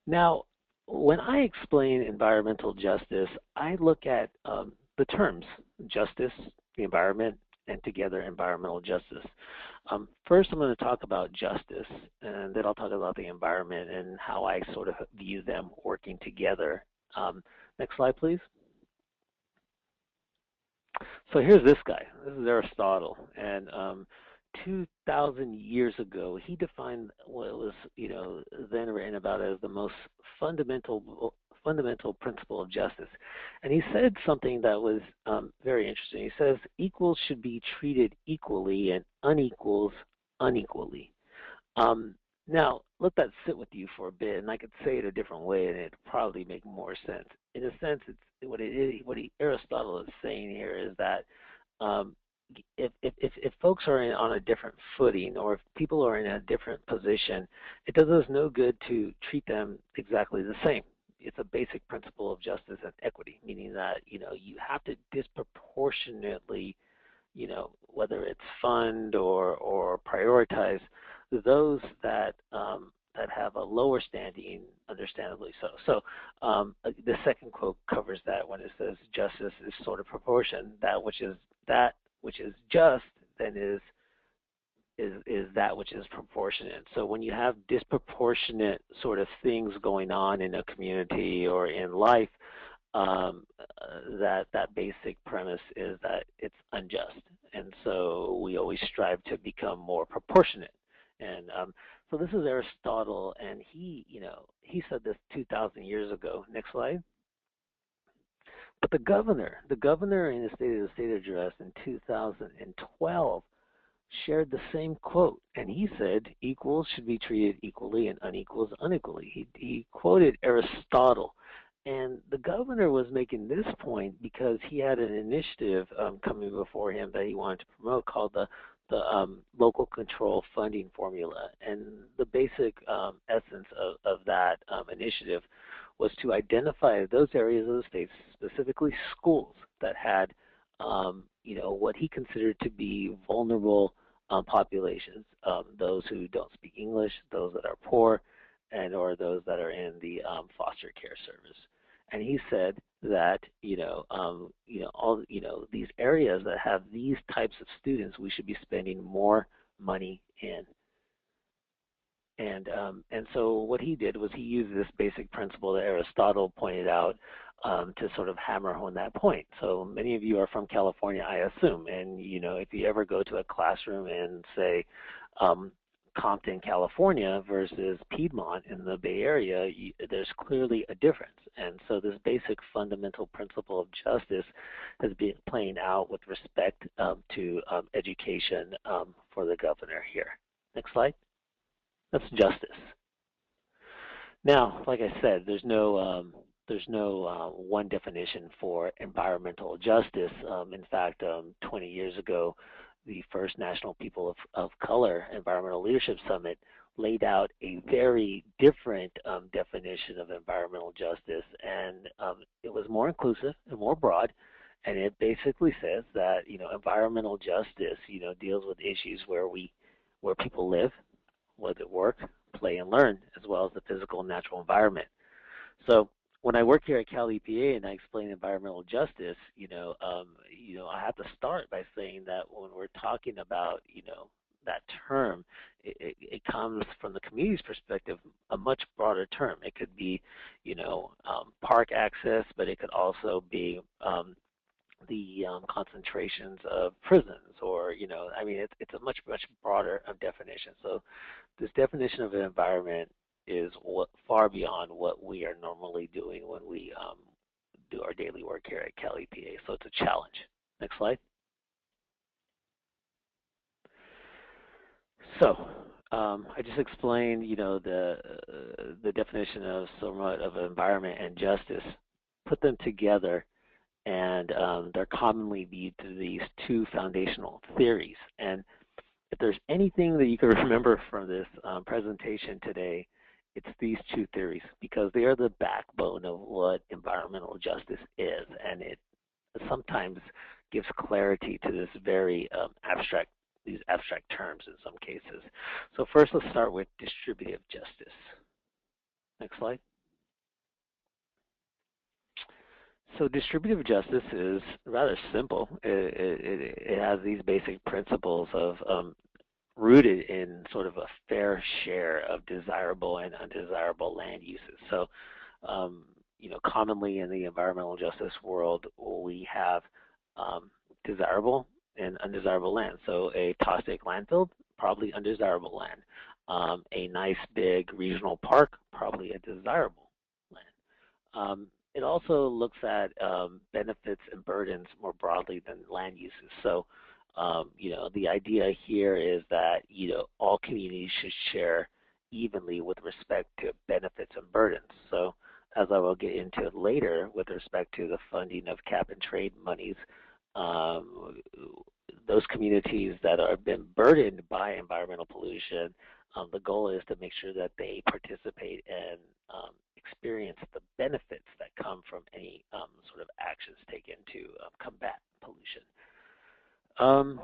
Now, when I explain environmental justice, I look at the terms justice, the environment, and together environmental justice. First, I'm going to talk about justice, and then I'll talk about the environment and how I sort of view them working together. Next slide, please. So here's this guy. This is Aristotle, and 2,000 years ago, he defined what was, then written about as the most fundamental principle of justice. And he said something that was very interesting. He says equals should be treated equally and unequals unequally. Now, let that sit with you for a bit, and I could say it a different way, and it'd probably make more sense. In a sense, it's Aristotle is saying here is that if folks are on a different footing, or if people are in a different position, it does us no good to treat them exactly the same. It's a basic principle of justice and equity, meaning that you have to disproportionately, whether it's fund or prioritize those that have a lower standing, understandably so. So the second quote covers that when it says justice is sort of proportion. That which is just then is that which is proportionate. So when you have disproportionate sort of things going on in a community or in life, that basic premise is that it's unjust, and so we always strive to become more proportionate. And so this is Aristotle, and he said this 2,000 years ago. Next slide. But the governor in his State of the State address in 2012 shared the same quote, and he said equals should be treated equally and unequals unequally. He quoted Aristotle, and the governor was making this point because he had an initiative coming before him that he wanted to promote called the local control funding formula. And the basic essence of that initiative was to identify those areas of the state, specifically schools, that had what he considered to be vulnerable populations, those who don't speak English, those that are poor, and or those that are in the foster care service. And he said that all these areas that have these types of students, we should be spending more money in. And so what he did was he used this basic principle that Aristotle pointed out to sort of hammer home that point. So many of you are from California, I assume, and if you ever go to a classroom in, say, Compton, California versus Piedmont in the Bay Area, there's clearly a difference. And so this basic fundamental principle of justice has been playing out with respect to education for the governor here. Next slide. That's justice. Now, like I said, there's no one definition for environmental justice. In fact, 20 years ago, the first National People of Color Environmental Leadership Summit laid out a very different definition of environmental justice, and it was more inclusive and more broad, and it basically says that environmental justice deals with issues where people live, whether work, play, and learn, as well as the physical and natural environment. So when I work here at CalEPA and I explain environmental justice, I have to start by saying that when we're talking about, that term, it comes from the community's perspective, a much broader term. It could be, park access, but it could also be the concentrations of prisons, or it's a much broader definition. So this definition of an environment is far beyond what we are normally doing when we do our daily work here at CalEPA. So it's a challenge. Next slide. So I just explained, the definition of somewhat of environment and justice. Put them together, and they're commonly viewed through these two foundational theories. And if there's anything that you can remember from this presentation today, it's these two theories, because they are the backbone of what environmental justice is, and it sometimes gives clarity to this very these abstract terms in some cases. So first, let's start with distributive justice. Next slide. So distributive justice is rather simple. It has these basic principles of rooted in sort of a fair share of desirable and undesirable land uses. So, commonly in the environmental justice world, we have desirable and undesirable land. So a toxic landfill, probably undesirable land. A nice big regional park, probably a desirable land. It also looks at benefits and burdens more broadly than land uses. So, the idea here is that, all communities should share evenly with respect to benefits and burdens. So, as I will get into later with respect to the funding of cap and trade monies, um, those communities that have been burdened by environmental pollution, the goal is to make sure that they participate and experience the benefits that come from any sort of actions taken to combat pollution. Um,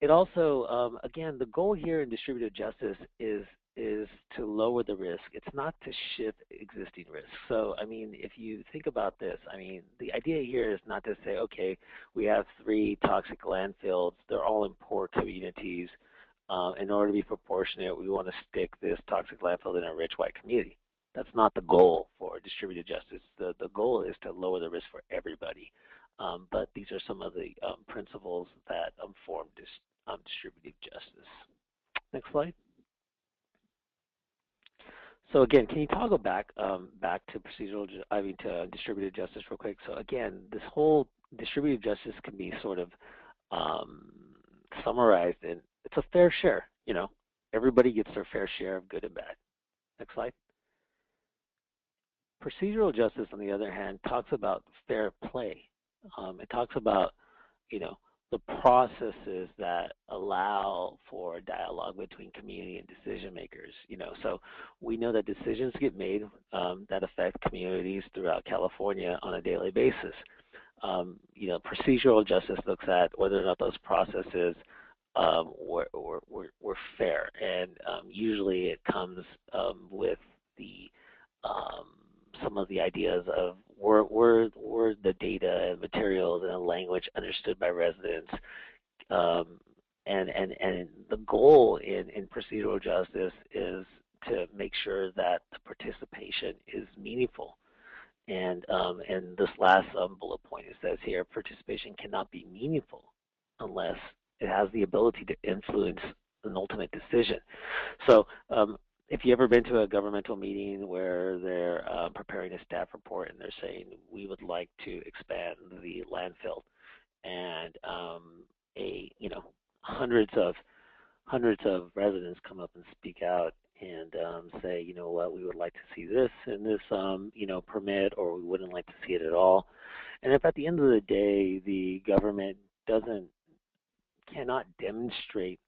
it also, again, the goal here in distributed justice is to lower the risk. It's not to shift existing risks. So, I mean, if you think about this, I mean, the idea here is not to say, okay, we have 3 toxic landfills. They're all in poor communities. In order to be proportionate, we want to stick this toxic landfill in a rich white community. That's not the goal for distributed justice. The goal is to lower the risk for everybody. But these are some of the principles that form distributive justice. Next slide. So again, can you toggle back to to distributed justice real quick? So again, this whole distributed justice can be sort of summarized in it's a fair share. Everybody gets their fair share of good and bad. Next slide. Procedural justice, on the other hand, talks about fair play. It talks about, the processes that allow for dialogue between community and decision makers. So we know that decisions get made that affect communities throughout California on a daily basis. Procedural justice looks at whether or not those processes were fair, and usually it comes with the some of the ideas of were the data and materials and language understood by residents, and the goal in procedural justice is to make sure that the participation is meaningful. And this last bullet point, it says here, participation cannot be meaningful unless it has the ability to influence an ultimate decision. So if you've ever been to a governmental meeting where they're preparing a staff report and they're saying, we would like to expand the landfill, and hundreds of residents come up and speak out and say, what, we would like to see this in this, permit, or we wouldn't like to see it at all. And if at the end of the day the government cannot demonstrate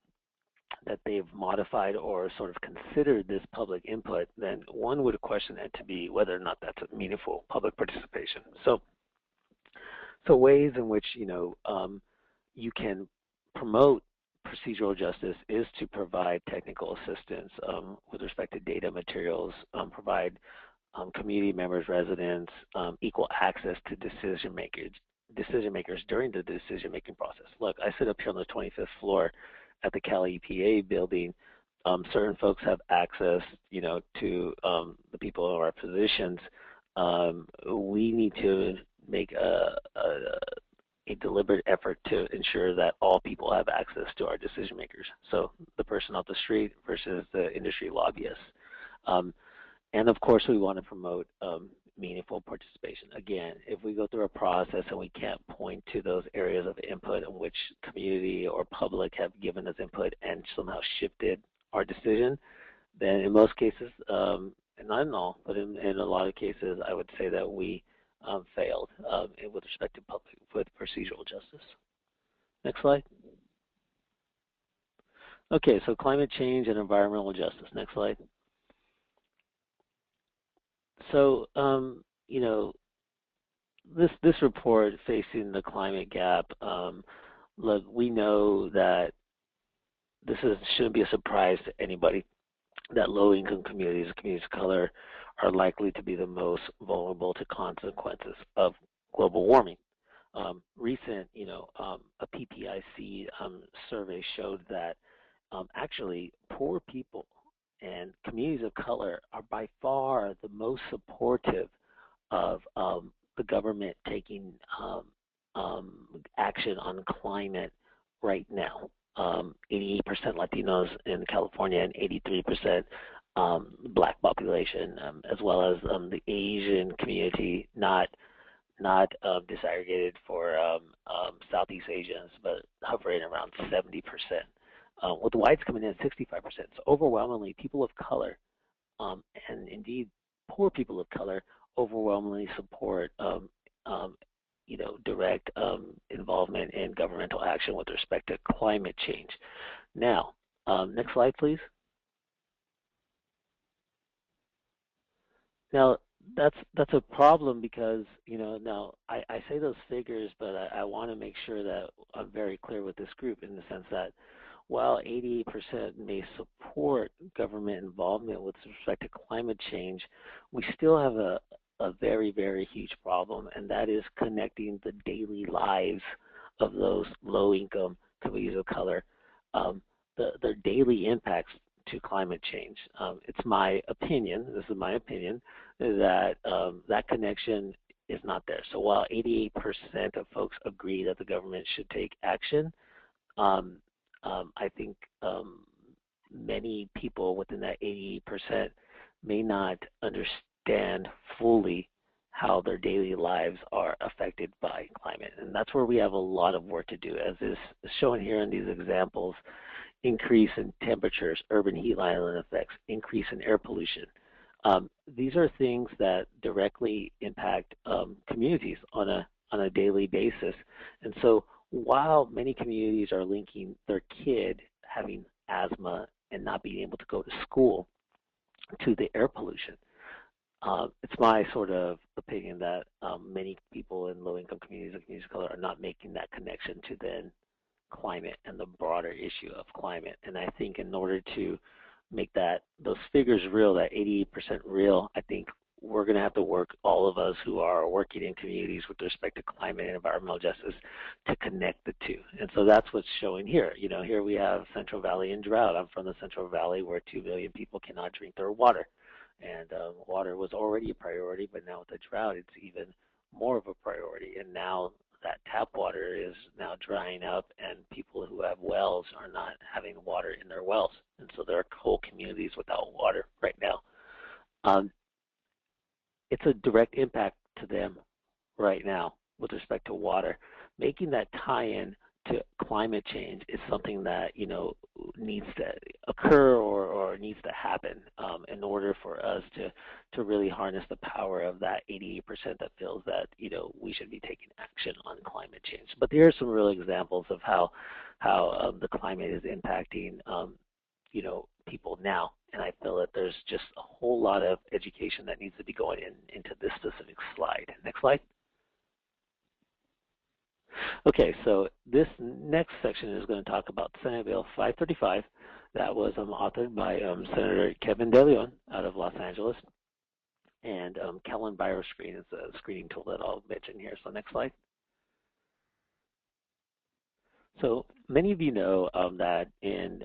that they've modified or sort of considered this public input, then one would question it to be whether or not that's a meaningful public participation. So ways in which you can promote procedural justice is to provide technical assistance with respect to data materials, provide community members, residents, equal access to decision makers during the decision-making process. Look, I sit up here on the 25th floor at the CalEPA building. Certain folks have access, to the people in our positions. We need to make a deliberate effort to ensure that all people have access to our decision makers. So the person off the street versus the industry lobbyists. And of course, we want to promote meaningful participation. Again, if we go through a process and we can't point to those areas of input in which community or public have given us input and somehow shifted our decision, then in most cases, and not in all, but in a lot of cases, I would say that we failed with respect to with procedural justice. Next slide. Okay, so climate change and environmental justice. Next slide. So, this report, Facing the Climate Gap, look, we know that this shouldn't be a surprise to anybody that low-income communities of color, are likely to be the most vulnerable to consequences of global warming. Recent, a PPIC survey showed that actually poor people and communities of color are by far the most supportive of the government taking action on climate right now. 88% Latinos in California and 83% Black population, as well as the Asian community, not disaggregated for Southeast Asians, but hovering around 70%. With whites coming in at 65%. So overwhelmingly, people of color, and indeed poor people of color, overwhelmingly support direct involvement in governmental action with respect to climate change. Now, next slide, please. Now, that's a problem because, now I say those figures, but I want to make sure that I'm very clear with this group in the sense that while 88% may support government involvement with respect to climate change, we still have a very, very huge problem, and that is connecting the daily lives of those low-income communities of color, their daily impacts to climate change. It's my opinion, this is my opinion, that that connection is not there. So while 88% of folks agree that the government should take action, I think many people within that 88% may not understand fully how their daily lives are affected by climate. And that's where we have a lot of work to do, as is shown here in these examples: increase in temperatures, urban heat island effects, increase in air pollution. These are things that directly impact communities on a daily basis. And so while many communities are linking their kid having asthma and not being able to go to school to the air pollution, it's my sort of opinion that many people in low-income communities and communities of color are not making that connection to then climate and the broader issue of climate. And I think in order to make those figures real, that 88% real, I think we're going to have to work, all of us who are working in communities with respect to climate and environmental justice, to connect the two. And so that's what's showing here. Here we have Central Valley in drought. I'm from the Central Valley, where 2 million people cannot drink their water. And water was already a priority, but now with the drought, it's even more of a priority. And now that tap water is now drying up, and people who have wells are not having water in their wells. And so there are whole communities without water right now. It's a direct impact to them right now with respect to water. Making that tie-in to climate change is something that needs to occur or needs to happen in order for us to really harness the power of that 88% that feels that we should be taking action on climate change. But there are some real examples of how the climate is impacting people now, and I feel that there's just a whole lot of education that needs to be going into this specific slide. Next slide. Okay, so this next section is going to talk about Senate Bill 535 that was authored by Senator Kevin De Leon out of Los Angeles, and Kellen BioScreen is a screening tool that I'll mention here. So next slide. So many of you know that in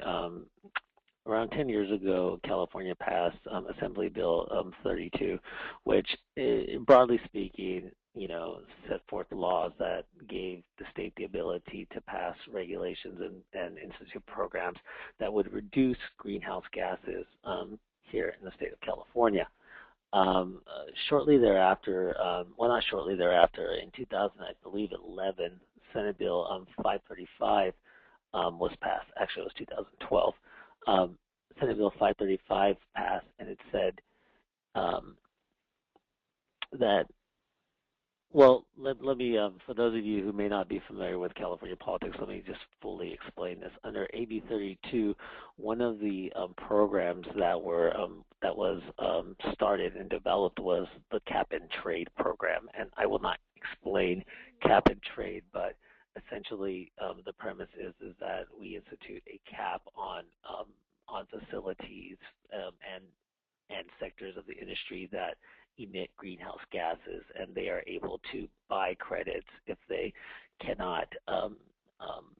around 10 years ago, California passed Assembly Bill 32, which, broadly speaking, set forth laws that gave the state the ability to pass regulations and institute programs that would reduce greenhouse gases here in the state of California. Shortly thereafter, well, not shortly thereafter, in 2011, Senate Bill 535 was passed. Actually, it was 2012. Senate Bill 535 passed, and it said that, well, let me, for those of you who may not be familiar with California politics, let me just fully explain this. Under AB 32, one of the programs that was started and developed was the cap and trade program. And I will not explain cap and trade, but essentially the premise is that we institute a cap on facilities and sectors of the industry that emit greenhouse gases, and they are able to buy credits if they cannot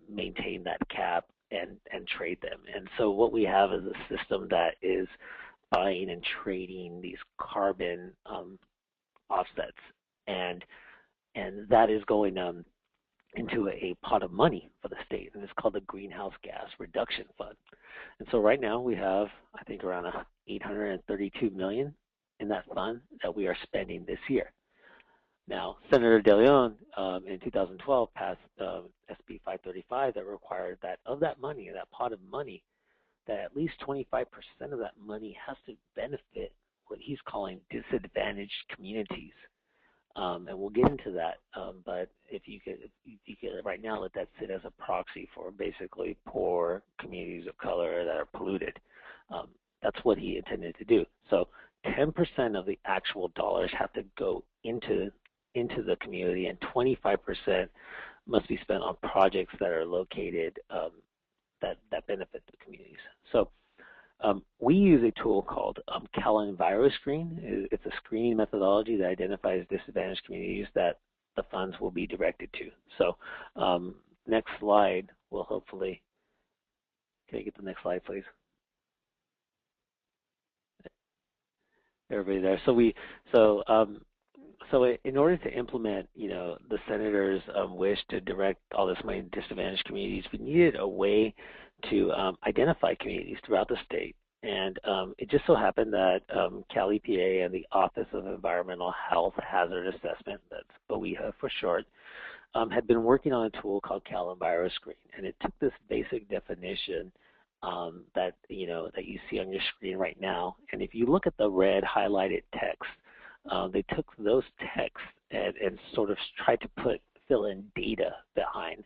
maintain that cap and trade them. And so what we have is a system that is buying and trading these carbon offsets, and that is going into a pot of money for the state, and it's called the Greenhouse Gas Reduction Fund. And so right now we have, I think, around $832 million in that fund that we are spending this year. Now, Senator De Leon in 2012 passed SB 535 that required that of that money, that pot of money, that at least 25% of that money has to benefit what he's calling disadvantaged communities. And we'll get into that, but if you could right now let that sit as a proxy for basically poor communities of color that are polluted. That's what he intended to do. So 10% of the actual dollars have to go into the community, and 25% must be spent on projects that are located that benefit the communities. So we use a tool called CalEnviroScreen. It's a screening methodology that identifies disadvantaged communities that the funds will be directed to. So next slide will hopefully, can I get the next slide, please? Everybody there. So in order to implement, the senator's wish to direct all this money to disadvantaged communities, we needed a way to identify communities throughout the state. And it just so happened that CalEPA and the Office of Environmental Health Hazard Assessment, that's OEHA for short, had been working on a tool called CalEnviroScreen, and it took this basic definition that you see on your screen right now. And if you look at the red highlighted text, they took those texts and sort of tried to fill in data behind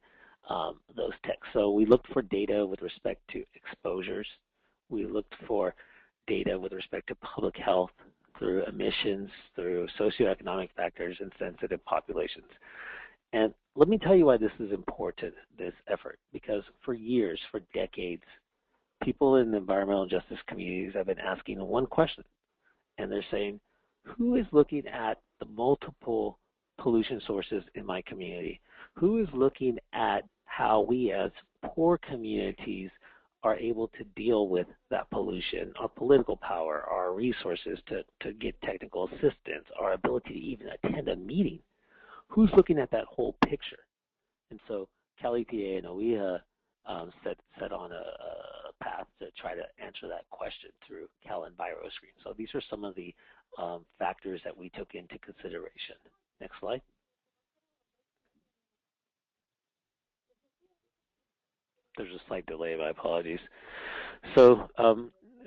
those texts. So we looked for data with respect to exposures. We looked for data with respect to public health, through emissions, through socioeconomic factors, and sensitive populations. And let me tell you why this is important, this effort, because for years, for decades, people in the environmental justice communities have been asking one question, and they're saying, who is looking at the multiple pollution sources in my community? Who is looking at how we as poor communities are able to deal with that pollution, our political power, our resources to get technical assistance, our ability to even attend a meeting? Who's looking at that whole picture? And so CalEPA and OEHA set on a path to try to answer that question through CalEnviroScreen. So these are some of the factors that we took into consideration. Next slide. There's a slight delay, my apologies. So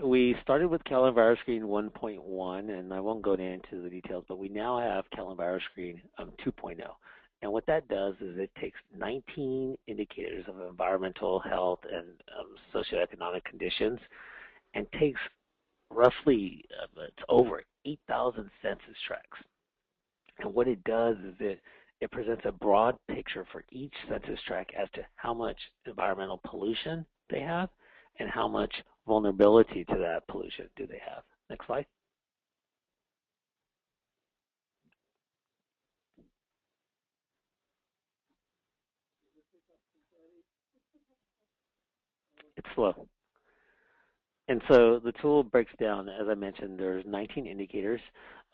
we started with CalEnviroScreen 1.1, and I won't go into the details, but we now have CalEnviroScreen 2.0. And what that does is it takes 19 indicators of environmental health and socioeconomic conditions and takes roughly it's over 8,000 census tracts. And what it does is it presents a broad picture for each census tract as to how much environmental pollution they have and how much vulnerability to that pollution do they have. Next slide. It's slow. And so the tool breaks down, as I mentioned, there's 19 indicators,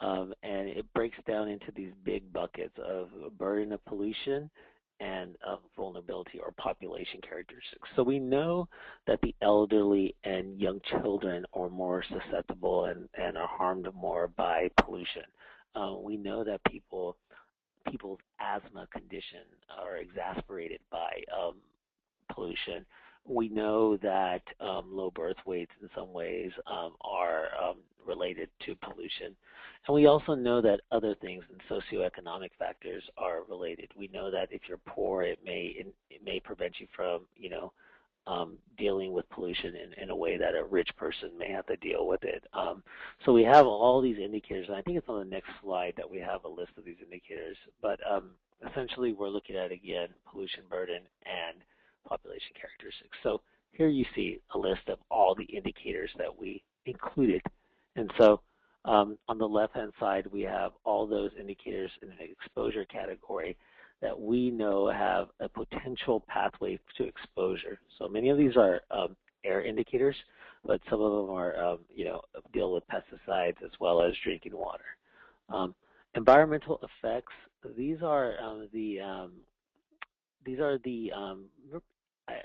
and it breaks down into these big buckets of burden of pollution and vulnerability or population characteristics. So we know that the elderly and young children are more susceptible and are harmed more by pollution. We know that people's asthma condition are exacerbated by pollution. We know that low birth weights in some ways are related to pollution. And we also know that other things and socioeconomic factors are related. We know that if you're poor, it may prevent you from, dealing with pollution in a way that a rich person may have to deal with it. So we have all these indicators, and I think it's on the next slide that we have a list of these indicators. But essentially, we're looking at, again, pollution burden and population characteristics. So here you see a list of all the indicators that we included. And so On the left-hand side, we have all those indicators in an exposure category that we know have a potential pathway to exposure. So many of these are air indicators, but some of them are, deal with pesticides as well as drinking water. Environmental effects. These are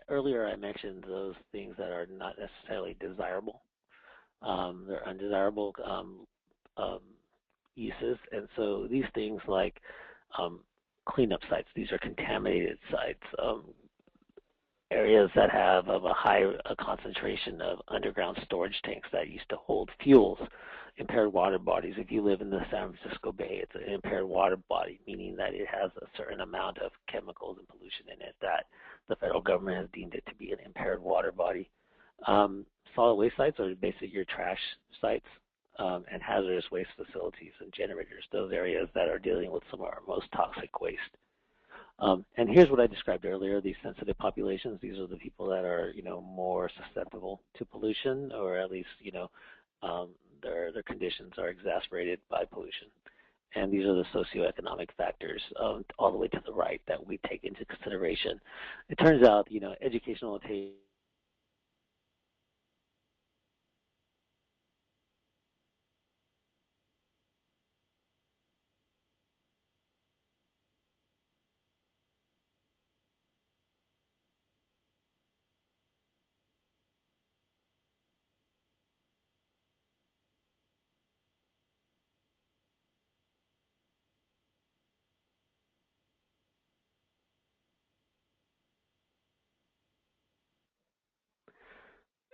earlier I mentioned those things that are not necessarily desirable. They're undesirable um, uses, and so these things like cleanup sites. These are contaminated sites. Areas that have a high concentration of underground storage tanks that used to hold fuels, impaired water bodies. If you live in the San Francisco Bay, it's an impaired water body, meaning that it has a certain amount of chemicals and pollution in it that the federal government has deemed it to be an impaired water body. Solid waste sites are basically your trash sites and hazardous waste facilities and generators, those areas that are dealing with some of our most toxic waste. And here's what I described earlier, these sensitive populations. These are the people that are, more susceptible to pollution, or at least, their conditions are exacerbated by pollution. And these are the socioeconomic factors all the way to the right that we take into consideration. It turns out, educational attainment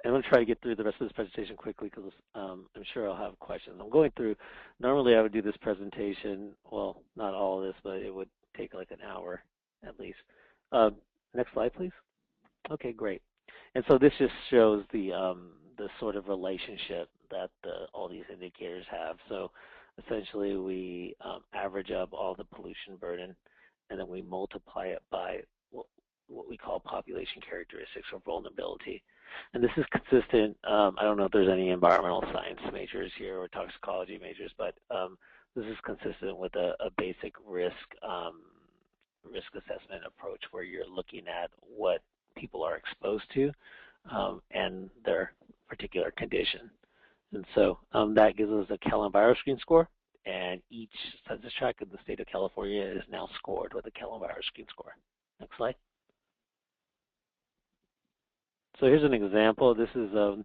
I'm going to try to get through the rest of this presentation quickly because I'm sure I'll have questions. I'm going through, normally I would do this presentation, well, not all of this, but it would take like an hour at least. Next slide, please. Okay, great. And so this just shows the sort of relationship that all these indicators have. So essentially we average up all the pollution burden, and then we multiply it by what we call population characteristics or vulnerability. And this is consistent. I don't know if there's any environmental science majors here or toxicology majors, but this is consistent with a basic risk assessment approach where you're looking at what people are exposed to and their particular condition. And so that gives us a CalEnviroscreen score, and each census tract in the state of California is now scored with a CalEnviroscreen score. Next slide. So here's an example. This is, I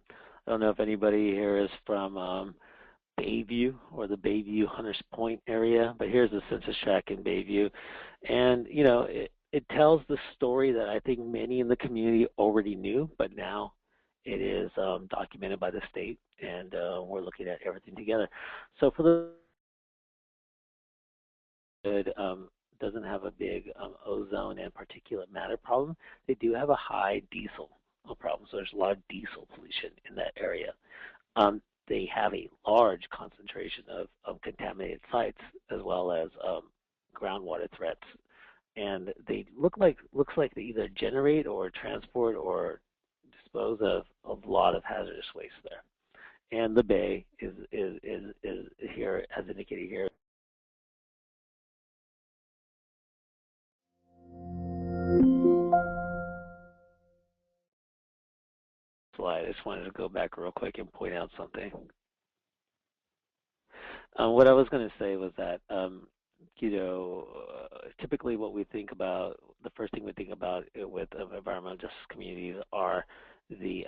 don't know if anybody here is from Bayview or the Bayview Hunters Point area, but here's the census tract in Bayview. And, it tells the story that I think many in the community already knew, but now it is documented by the state, and we're looking at everything together. So for the doesn't have a big ozone and particulate matter problem, they do have a high diesel problem. So there's a lot of diesel pollution in that area. They have a large concentration of contaminated sites as well as groundwater threats, and they looks like they either generate or transport or dispose of a lot of hazardous waste there. And the bay is here, as indicated here. Slide. I just wanted to go back real quick and point out something. What I was going to say was that, typically what we think about, the first thing we think about with environmental justice communities are the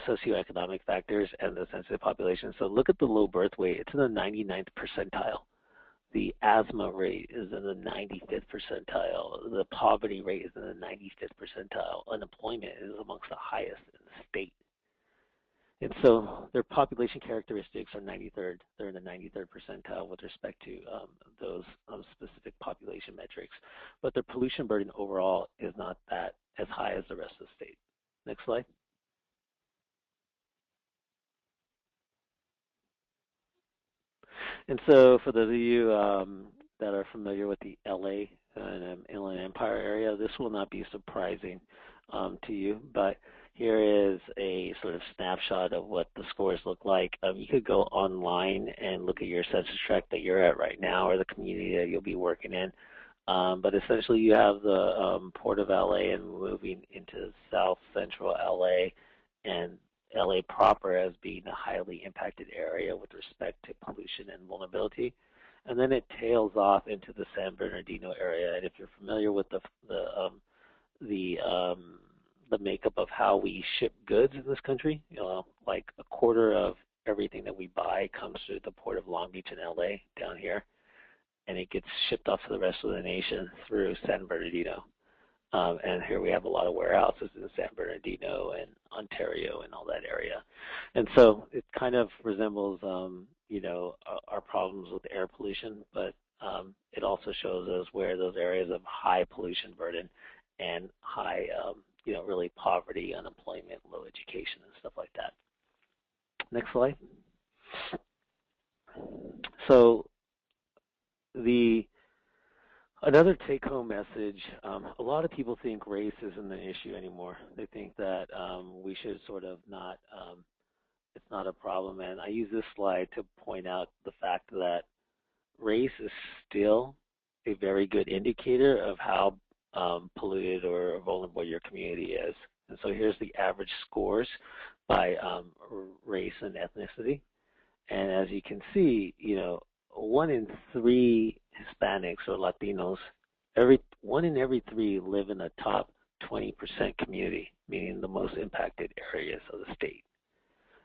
socioeconomic factors and the sensitive population. So look at the low birth weight. It's in the 99th percentile. The asthma rate is in the 95th percentile. The poverty rate is in the 95th percentile. Unemployment is amongst the highest in the state. And so their population characteristics are 93rd. They're in the 93rd percentile with respect to those specific population metrics. But their pollution burden overall is not that as high as the rest of the state. Next slide. And so for those of you that are familiar with the LA and Inland Empire area, this will not be surprising to you. But Here is a sort of snapshot of what the scores look like. You could go online and look at your census tract that you're at right now or the community that you'll be working in. But essentially you have the Port of LA and moving into South Central LA and LA proper as being a highly impacted area with respect to pollution and vulnerability. And then it tails off into the San Bernardino area. And if you're familiar with the makeup of how we ship goods in this country, like a quarter of everything that we buy comes through the Port of Long Beach in LA down here, and it gets shipped off to the rest of the nation through San Bernardino. And here we have a lot of warehouses in San Bernardino and Ontario and all that area. And so it kind of resembles, our problems with air pollution, but it also shows us where those areas of high pollution burden and high, really poverty, unemployment, low education, and stuff like that. Next slide. So another take-home message, a lot of people think race isn't an issue anymore. They think that we should sort of not, it's not a problem. And I use this slide to point out the fact that race is still a very good indicator of how polluted or vulnerable your community is. And so here's the average scores by race and ethnicity. And as you can see, 1 in 3 Hispanics or Latinos, one in every 3 live in the top 20% community, meaning the most impacted areas of the state,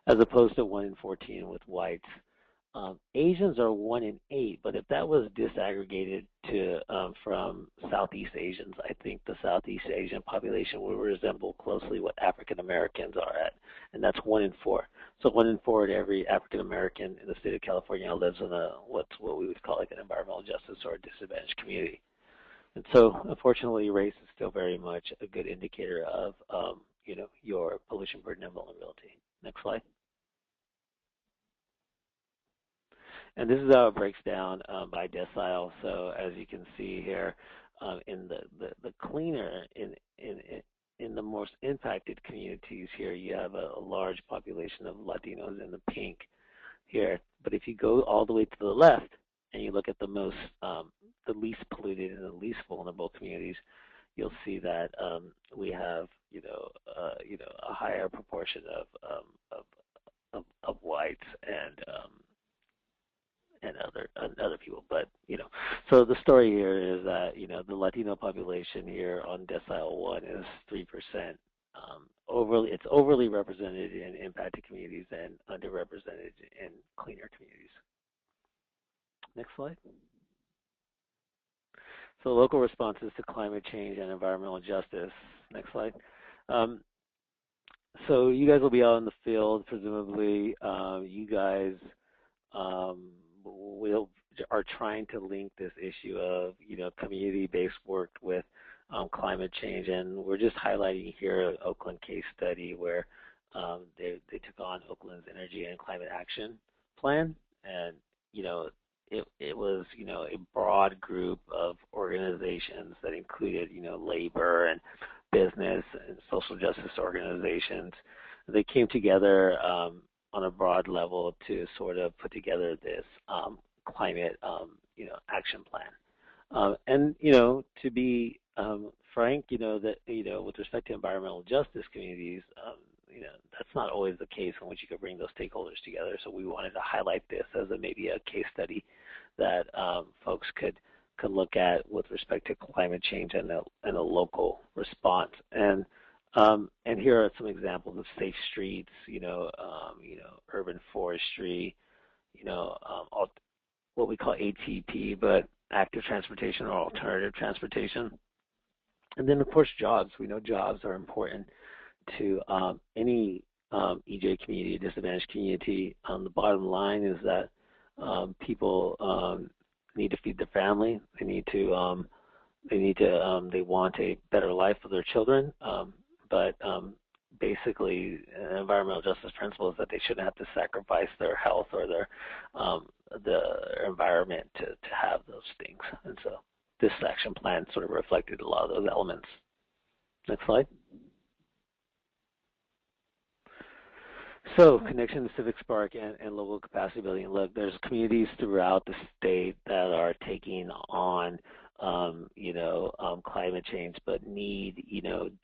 as opposed to 1 in 14 with whites. Asians are 1 in 8, but if that was disaggregated to from Southeast Asians, I think the Southeast Asian population would resemble closely what African Americans are at, and that's 1 in 4. So 1 in 4 of every African American in the state of California lives in what we would call like an environmental justice or a disadvantaged community. And so, unfortunately, race is still very much a good indicator of your pollution burden and vulnerability. Next slide. And this is how it breaks down by decile. So as you can see here, in the cleaner, in the most impacted communities here, you have a large population of Latinos in the pink here. But if you go all the way to the left and you look at the least polluted and the least vulnerable communities, you'll see that we have a higher proportion of whites and other people. But so the story here is that the Latino population here on decile 1 is 3%. It's overly represented in impacted communities and underrepresented in cleaner communities. Next slide. So local responses to climate change and environmental justice. Next slide. So you guys will be out in the field, presumably. You guys are trying to link this issue of community-based work with climate change, and we're just highlighting here an Oakland case study where they took on Oakland's energy and climate action plan, and it was a broad group of organizations that included labor and business and social justice organizations. They came together on a broad level to sort of put together this climate action plan. And to be frank, that with respect to environmental justice communities, that's not always the case in which you could bring those stakeholders together. So we wanted to highlight this as maybe a case study that folks could look at with respect to climate change and a local response. And here are some examples of safe streets, urban forestry, what we call ATP, but active transportation or alternative transportation. And then, of course, jobs. We know jobs are important to any EJ community, disadvantaged community. The bottom line is that people need to feed their family. They want a better life for their children. But basically, environmental justice principle is that they shouldn't have to sacrifice their health or their environment to have those things. And so this action plan sort of reflected a lot of those elements. Next slide. So connection to CivicSpark and local capacity building. Look, there's communities throughout the state that are taking on, climate change, but need,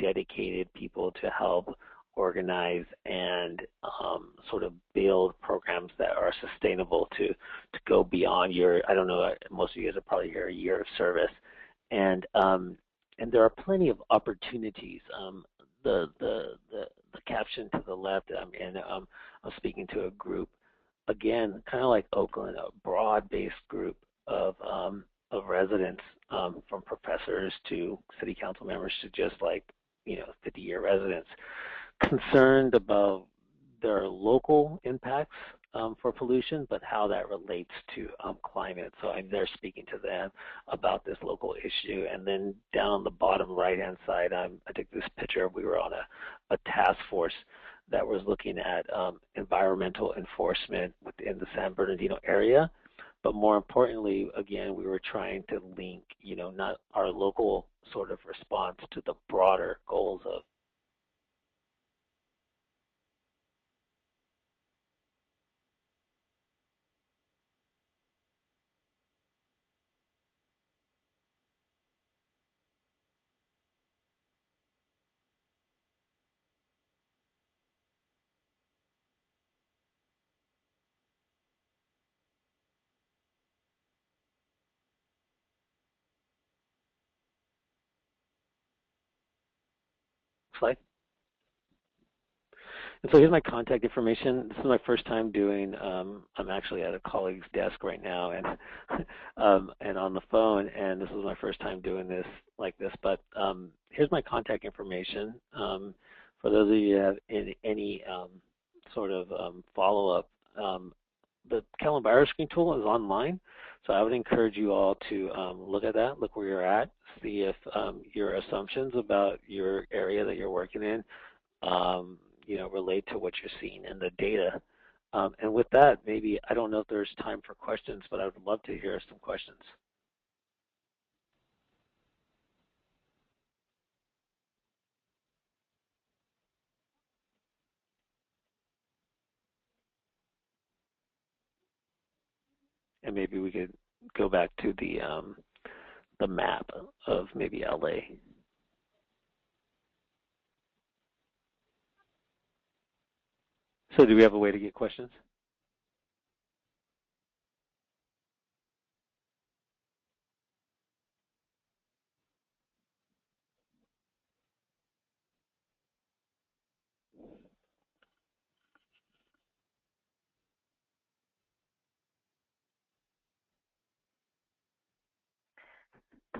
dedicated people to help organize and sort of build programs that are sustainable to go beyond your, I don't know, most of you guys are probably here a year of service. And there are plenty of opportunities. The caption to the left, I'm speaking to a group, again, kind of like Oakland, a broad-based group of residents, from professors to city council members to just like 50-year residents, concerned about their local impacts for pollution, but how that relates to climate. So I'm there speaking to them about this local issue. And then down the bottom right-hand side, I took this picture. We were on a task force that was looking at environmental enforcement within the San Bernardino area. But more importantly, again, we were trying to link, not our local sort of response to the broader goals of. Slide. And so here's my contact information. This is my first time doing, I'm actually at a colleague's desk right now and and on the phone, and this is my first time doing this like this. But here's my contact information. For those of you who have any sort of follow-up, the CalEPA screen tool is online, so I would encourage you all to look at that, look where you're at, see if your assumptions about your area that you're working in relate to what you're seeing in the data. And with that, maybe, I don't know if there's time for questions, but I would love to hear some questions. And maybe we could go back to the map of maybe LA. So do we have a way to get questions?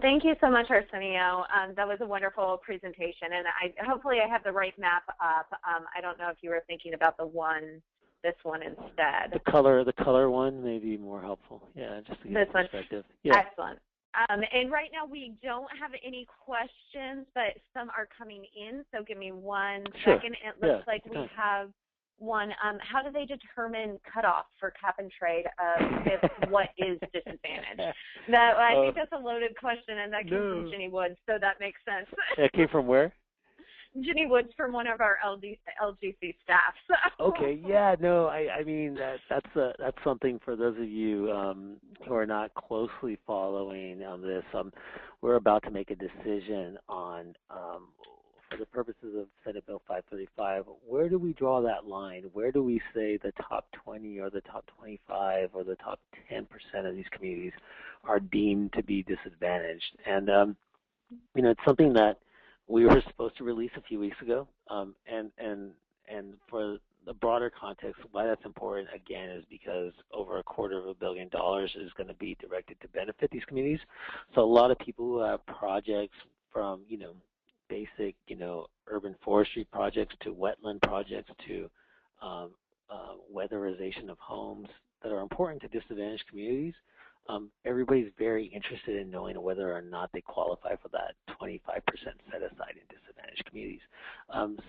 Thank you so much, Arsenio. That was a wonderful presentation, and hopefully I have the right map up. I don't know if you were thinking about this one instead. The color one may be more helpful. Yeah, just to get perspective. Yeah. Excellent. And right now we don't have any questions, but some are coming in. So give me one second. It looks like we have one. How do they determine cutoff for cap and trade of what is disadvantaged? I think that's a loaded question, and that came from Ginny Woods, so that makes sense. It came from where? Ginny Woods from one of our LGC staff. So. Okay, yeah, no, I mean that's something for those of you who are not closely following on this. We're about to make a decision on, for the purposes of Senate Bill 535, where do we draw that line? Where do we say the top 20 or the top 25 or the top 10% of these communities are deemed to be disadvantaged? And it's something that we were supposed to release a few weeks ago, and for the broader context, why that's important, again, is because over $250 million is going to be directed to benefit these communities. So a lot of people who have projects from, basic, urban forestry projects to wetland projects to weatherization of homes that are important to disadvantaged communities, everybody's very interested in knowing whether or not they qualify for that 25% set aside in disadvantaged communities.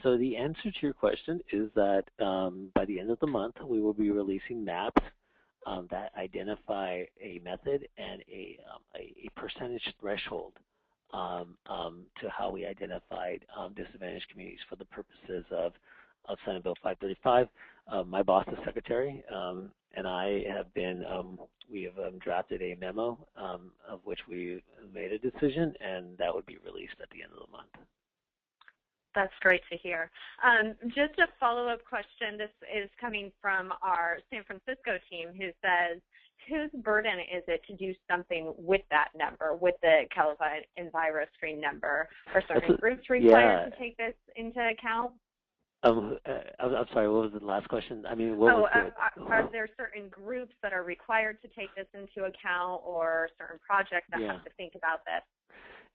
So the answer to your question is that by the end of the month, we will be releasing maps that identify a method and a percentage threshold to how we identified disadvantaged communities for the purposes of Senate Bill 535. My boss, the secretary, and I have been, we have drafted a memo of which we made a decision, and that would be released at the end of the month. That's great to hear. Just a follow-up question. This is coming from our San Francisco team who says, whose burden is it to do something with that number, with the CalEPA EnviroScreen number? Are certain groups required to take this into account? I'm sorry, what was the last question? I mean, what was are there certain groups that are required to take this into account, or certain projects that have to think about this?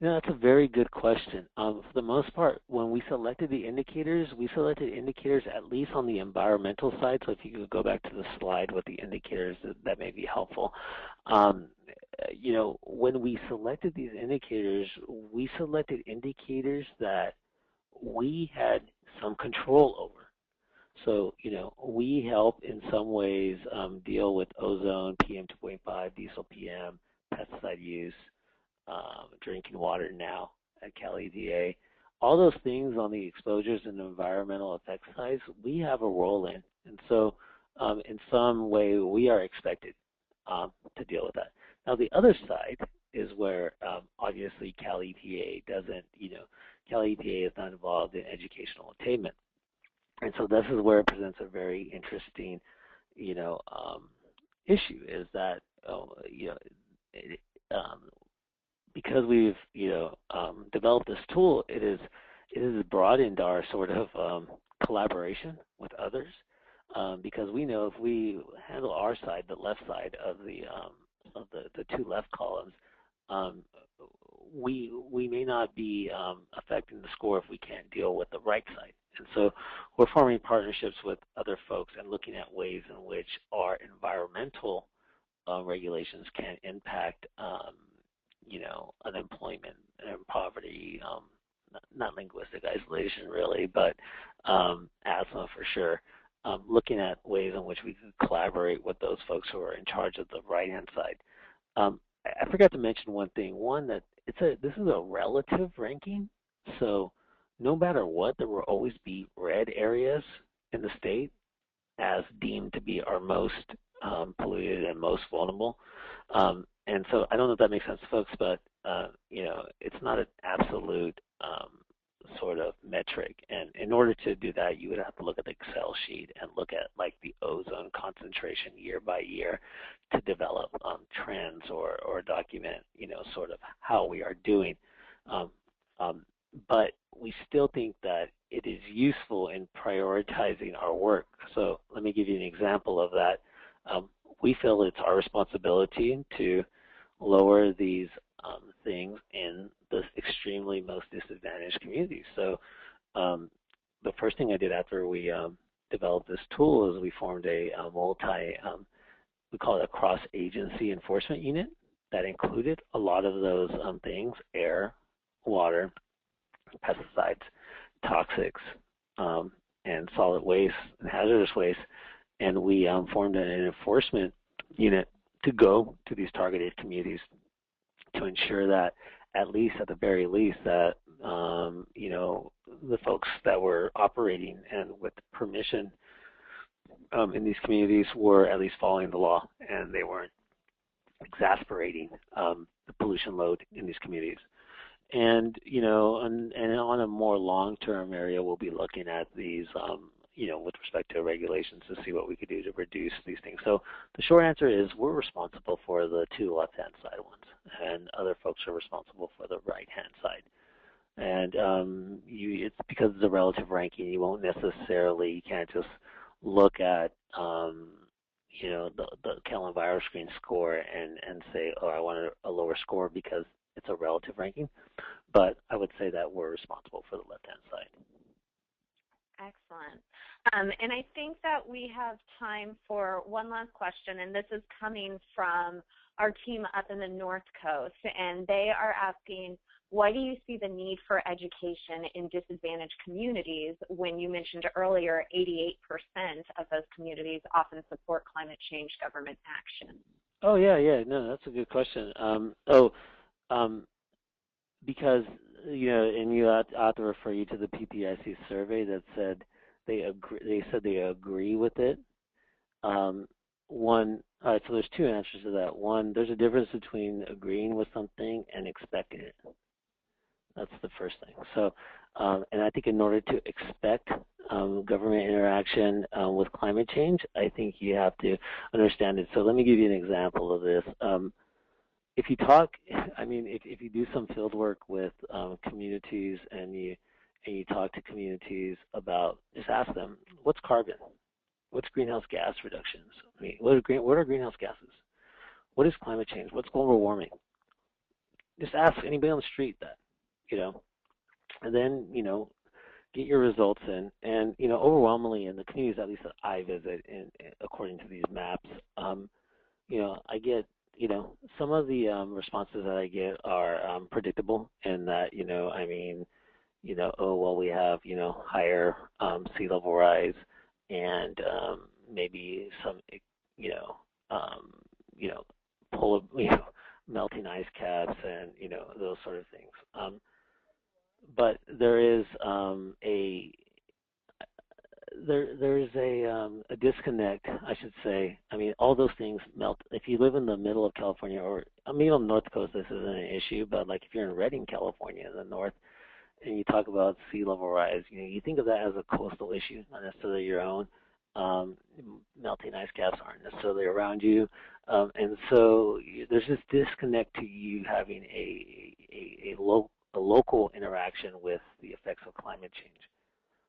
No, that's a very good question. For the most part, when we selected the indicators, we selected indicators at least on the environmental side. So if you could go back to the slide with the indicators, that may be helpful. You know, when we selected these indicators, we selected indicators that we had some control over. So, you know, we help in some ways deal with ozone, PM 2.5, diesel PM, pesticide use, drinking water now at CalEPA. All those things on the exposures and environmental effects side, we have a role in. And so in some way, we are expected to deal with that. Now, the other side is where obviously CalEPA doesn't, you know, CalEPA is not involved in educational attainment. And so this is where it presents a very interesting, you know, issue, is that, you know, because we've, you know, developed this tool, it is broadened our sort of collaboration with others, because we know if we handle our side, the left side of the two left columns, we may not be affecting the score if we can't deal with the right side. And so we're forming partnerships with other folks and looking at ways in which our environmental regulations can impact, you know, unemployment and poverty, not linguistic isolation really, but asthma for sure. Looking at ways in which we can collaborate with those folks who are in charge of the right-hand side. I forgot to mention one thing. One, that this is a relative ranking, so no matter what, there will always be red areas in the state as deemed to be our most polluted and most vulnerable. And so I don't know if that makes sense to folks, but you know, it's not an absolute sort of metric. And in order to do that, you would have to look at the Excel sheet and look at like the ozone concentration year by year to develop trends or document, you know, sort of how we are doing. But we still think that it is useful in prioritizing our work. So let me give you an example of that. We feel it's our responsibility to lower these things in the extremely most disadvantaged communities. So the first thing I did after we developed this tool is we formed a we call it a cross-agency enforcement unit that included a lot of those things: air, water, pesticides, toxics, and solid waste and hazardous waste. And we formed an enforcement unit to go to these targeted communities to ensure that, at least at the very least, that you know, the folks that were operating and with permission in these communities were at least following the law, and they weren't exasperating the pollution load in these communities. And you know, and on a more long-term area, we'll be looking at these, you know, with respect to regulations to see what we could do to reduce these things. So the short answer is we're responsible for the two left-hand side ones, and other folks are responsible for the right-hand side. And it's because it's a relative ranking. You won't necessarily, you can't just look at, you know, the CalEPA score and say, oh, I want a lower score because it's a relative ranking. But I would say that we're responsible for the left-hand side. Excellent. And I think that we have time for one last question, and this is coming from our team up in the North Coast, and they are asking, why do you see the need for education in disadvantaged communities when you mentioned earlier 88% of those communities often support climate change government action? Oh, yeah, no, that's a good question. Because, you know, and you have to refer you to the PPIC survey that said They said they agree with it. One, all right, so there's two answers to that. One, there's a difference between agreeing with something and expecting it. That's the first thing. So, and I think in order to expect government interaction with climate change, I think you have to understand it. So let me give you an example of this. If you talk, I mean, if you do some field work with communities and you talk to communities about, just ask them, what's carbon? What's greenhouse gas reductions? I mean, what are greenhouse gases? What is climate change? What's global warming? Just ask anybody on the street that, and then, get your results in. And, overwhelmingly in the communities, at least that I visit, according to these maps, I get, some of the responses that I get are predictable in that, oh, well, we have, higher sea level rise and maybe some, um, you know, polar, melting ice caps and, those sort of things. But there is a disconnect, I should say. I mean, all those things melt. If you live in the middle of California, or I mean, on the North Coast, this isn't an issue. But like if you're in Redding, California, in the north, and you talk about sea level rise, you think of that as a coastal issue, not necessarily your own. Um, Melting ice caps aren't necessarily around you, and so there's this disconnect to you having a local interaction with the effects of climate change.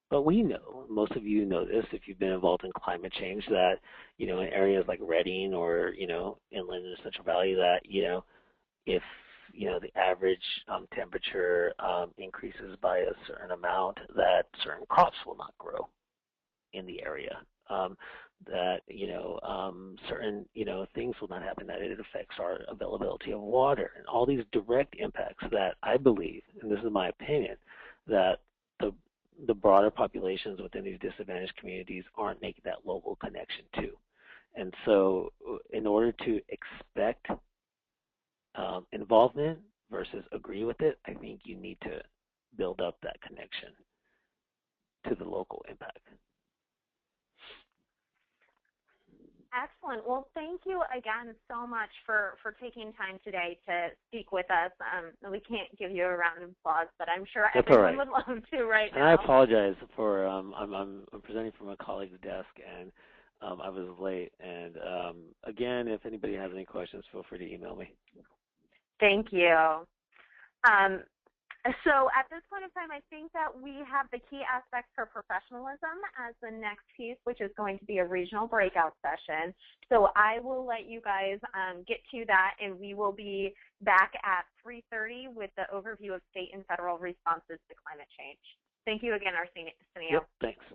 But we know, most of you know this if you've been involved in climate change, that, in areas like Redding or, inland in the Central Valley, that, if, the average temperature increases by a certain amount, that certain crops will not grow in the area. That, certain, things will not happen, that it affects our availability of water, and all these direct impacts that I believe, and this is my opinion, that the broader populations within these disadvantaged communities aren't making that local connection to. And so in order to expect involvement versus agree with it, I think you need to build up that connection to the local impact. Excellent. Well, thank you again so much for taking time today to speak with us. We can't give you a round of applause, but I'm sure That's everyone right. would love to right now. And I apologize for I'm presenting from a colleague's desk, and I was late. And again, if anybody has any questions, feel free to email me. Thank you. So at this point in time, I think that we have the key aspects for professionalism as the next piece, which is going to be a regional breakout session. So I will let you guys get to that, and we will be back at 3:30 with the overview of state and federal responses to climate change. Thank you again, Arsenio. Yep, thanks.